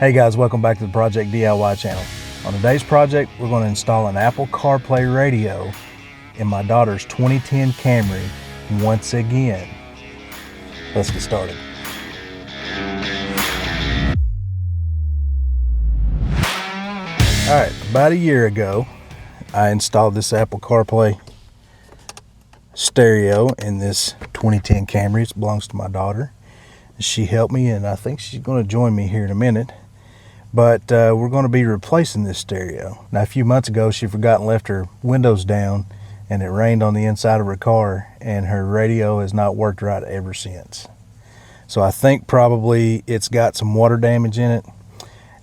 Hey guys, welcome back to the Project DIY channel. On today's project, we're going to install an Apple CarPlay radio in my daughter's 2010 Camry once again. Let's get started. Alright, about a year ago, I installed this Apple CarPlay stereo in this 2010 Camry. It belongs to my daughter. She helped me, and I think she's going to join me here in a minute. But we're going to be replacing this stereo. Now, a few months ago, she forgot and left her windows down, and it rained on the inside of her car, and her radio has not worked right ever since. So I think probably it's got some water damage in it.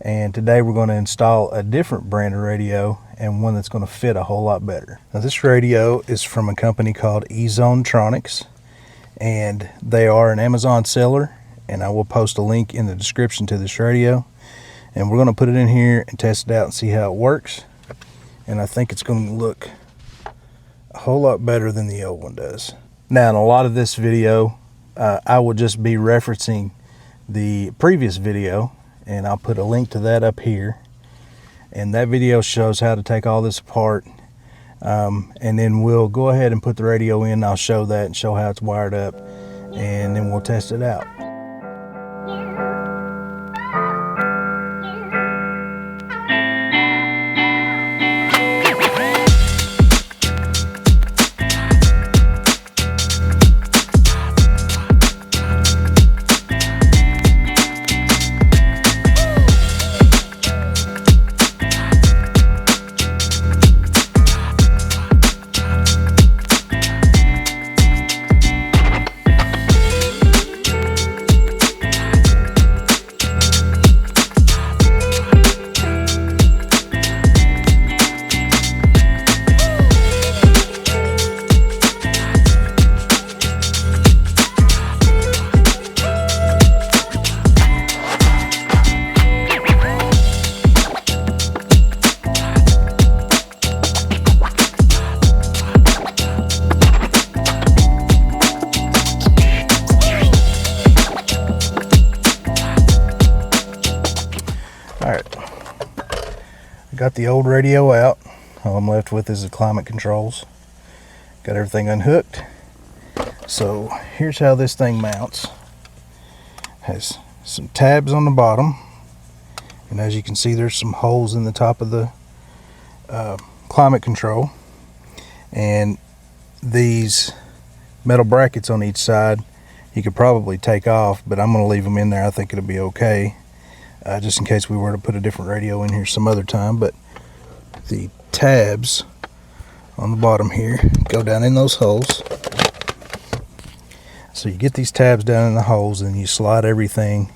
And today we're going to install a different brand of radio, and one that's going to fit a whole lot better. Now, this radio is from a company called EZoneTronics, and they are an Amazon seller, and I will post a link in the description to this radio. And we're going to put it in here and test it out and see how it works. And I think it's going to look a whole lot better than the old one does. Now, in a lot of this video, I will just be referencing the previous video, and I'll put a link to that up here. And that video shows how to take all this apart. And then we'll go ahead and put the radio in. I'll show that and show how it's wired up. And then we'll test it out. Got the old radio out. All I'm left with is the climate controls. Got everything unhooked. So here's how this thing mounts. Has some tabs on the bottom, and as you can see, there's some holes in the top of the climate control. And these metal brackets on each side you could probably take off, but I'm going to leave them in there. I think it'll be okay. Just in case we were to put a different radio in here some other time. But the tabs on the bottom here go down in those holes. So you get these tabs down in the holes, and you slide everything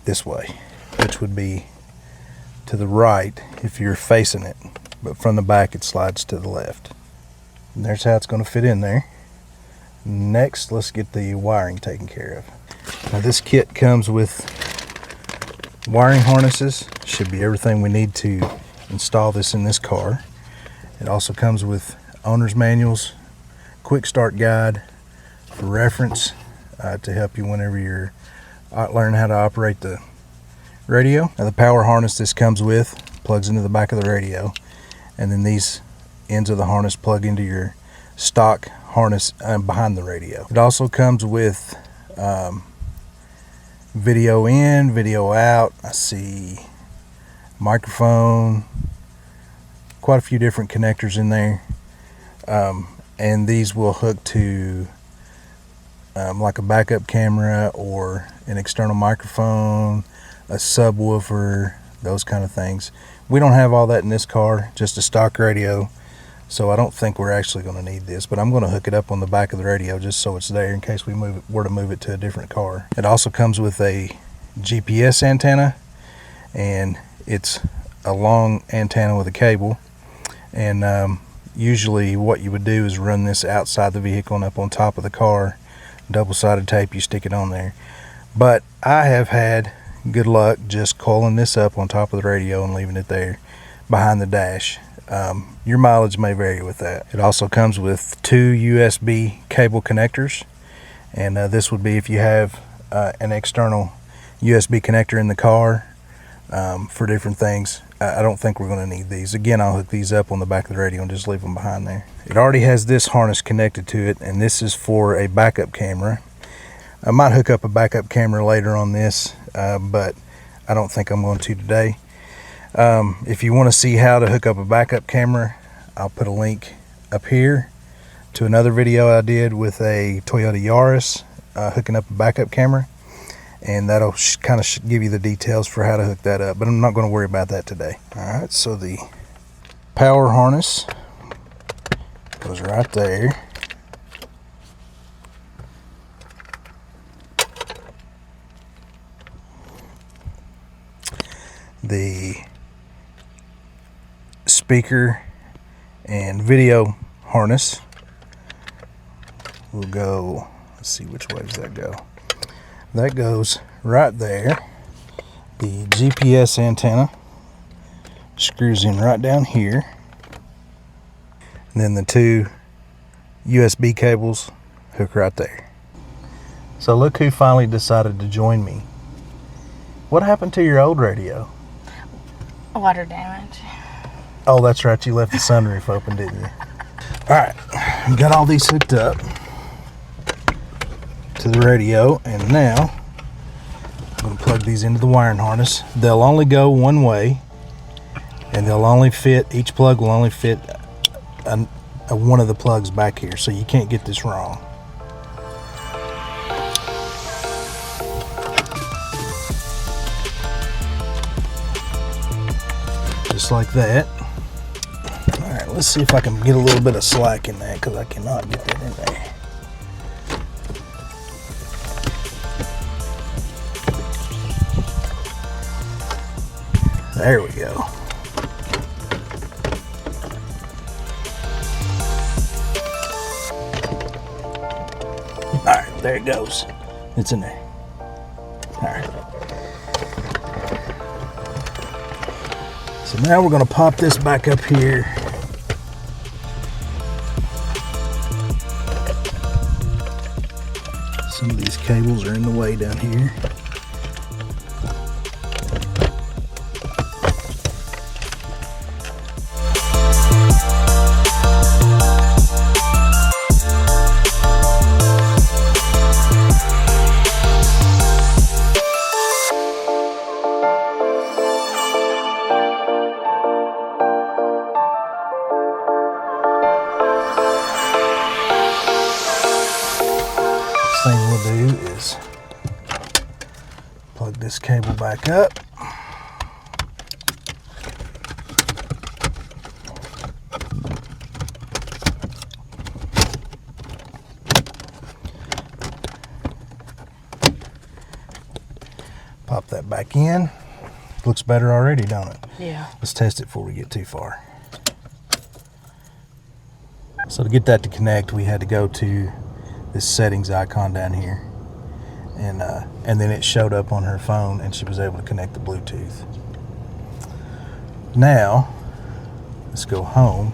this way, which would be to the right if you're facing it, but from the back it slides to the left. And there's how it's going to fit in there. Next, let's get the wiring taken care of. Now, this kit comes with wiring harnesses. Should be everything we need to install this in this car. It also comes with owner's manuals, quick start guide for reference, to help you whenever you're learning how to operate the radio. Now, the power harness this comes with plugs into the back of the radio, and then these ends of the harness plug into your stock harness behind the radio. It also comes with video in, video out. I see microphone, quite a few different connectors in there, and these will hook to like a backup camera or an external microphone, a subwoofer, those kind of things. We don't have all that in this car, just a stock radio, so I don't think we're actually going to need this, but I'm going to hook it up on the back of the radio just so it's there in case we were to move it to a different car. It also comes with a GPS antenna, and it's a long antenna with a cable. And usually what you would do is run this outside the vehicle and up on top of the car. Double-sided tape, you stick it on there. But I have had good luck just coiling this up on top of the radio and leaving it there behind the dash. Your mileage may vary with that. It also comes with 2 USB cable connectors, and this would be if you have an external USB connector in the car, for different things. I don't think we're going to need these. Again, I'll hook these up on the back of the radio and just leave them behind there. It already has this harness connected to it, and this is for a backup camera. I might hook up a backup camera later on this, but I don't think I'm going to today. If you want to see how to hook up a backup camera, I'll put a link up here to another video I did with a Toyota Yaris hooking up a backup camera, and that'll kind of give you the details for how to hook that up, but I'm not going to worry about that today. Alright, so the power harness goes right there. The speaker and video harness will go, let's see which way does that go. That goes right there. The GPS antenna screws in right down here. And then the two USB cables hook right there. So look who finally decided to join me. What happened to your old radio? Water damage. Oh, that's right. You left the sunroof open, didn't you? All right. Got all these hooked up to the radio, and now I'm going to plug these into the wiring harness. They'll only go one way, and they'll only fit, each plug will only fit one of the plugs back here, so you can't get this wrong. Just like that. All right, let's see if I can get a little bit of slack in that, because I cannot get that in there. There we go. All right, there it goes. It's in there. All right. So now we're going to pop this back up here. Some of these cables are in the way down here. Thing we'll do is plug this cable back up. Pop that back in. Looks better already, don't it? Yeah. Let's test it before we get too far. So to get that to connect, we had to go to this settings icon down here, and then it showed up on her phone, and she was able to connect the Bluetooth. Now let's go home.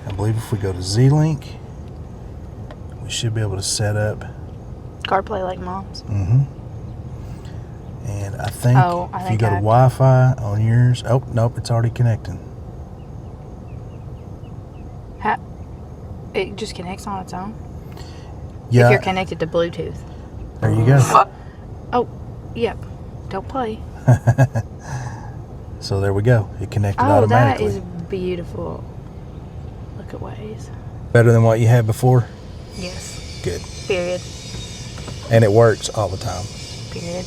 I believe if we go to Z-Link, we should be able to set up CarPlay like Mom's. And I think if you go to I Wi-Fi on yours, oh nope, it's already connecting. It just connects on its own? Yeah. If you're connected to Bluetooth. There you go. Oh, yep. Don't play. So there we go. It connected Oh, that automatically. is beautiful. Look at ways. Better than what you had before? Yes. Good. Period. And it works all the time. Period.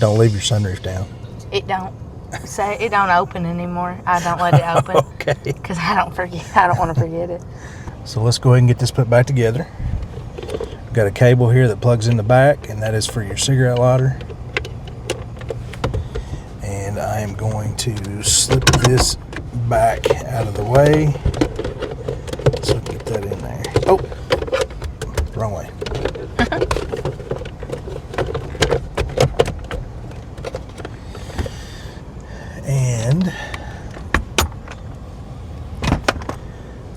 Don't leave your sunroof down. It don't. Say it don't open anymore. I don't let it open. Okay. Because I don't forget. I don't want to forget it. So let's go ahead and get this put back together. Got a cable here that plugs in the back, and that is for your cigarette lighter. And I am going to slip this back out of the way. So get that in there. Oh, wrong way. And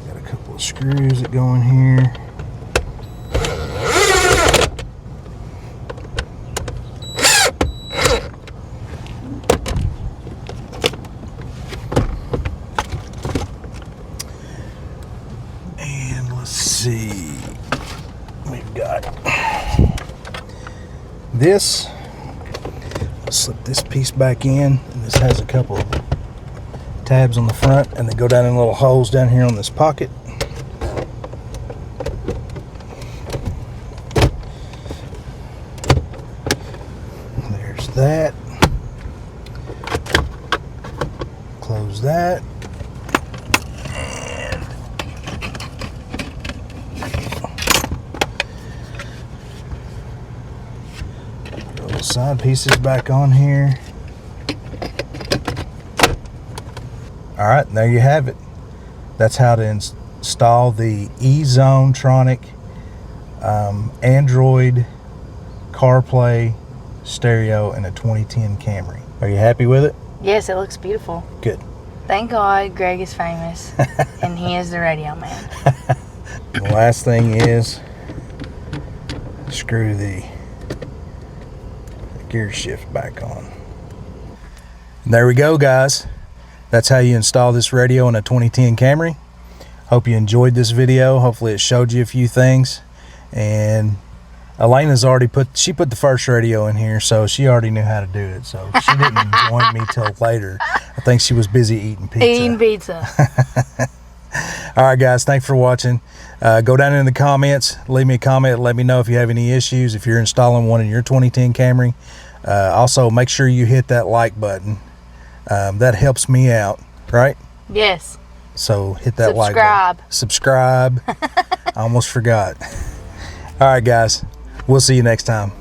got a couple of screws that go in here. this. I'll slip this piece back in, and this has a couple of tabs on the front, and they go down in little holes down here on this pocket. There's that. Close that. And throw the side pieces back on here. All right, there you have it. That's how to install the EZoneTronics Android CarPlay stereo in a 2010 Camry. Are you happy with it? Yes, it looks beautiful. Good. Thank God Greg is famous and he is the radio man. The last thing is screw the gear shift back on. And there we go, guys. That's how you install this radio in a 2010 Camry. Hope you enjoyed this video. Hopefully it showed you a few things. And Alaina's already put the first radio in here, so she already knew how to do it. So she didn't join me till later. I think she was busy eating pizza. Eating pizza. All right, guys, thanks for watching. Go down in the comments, leave me a comment, let me know if you have any issues, if you're installing one in your 2010 Camry. Also, make sure you hit that like button. That helps me out, right? Yes. So hit that like button. Subscribe. I almost forgot. All right, guys. We'll see you next time.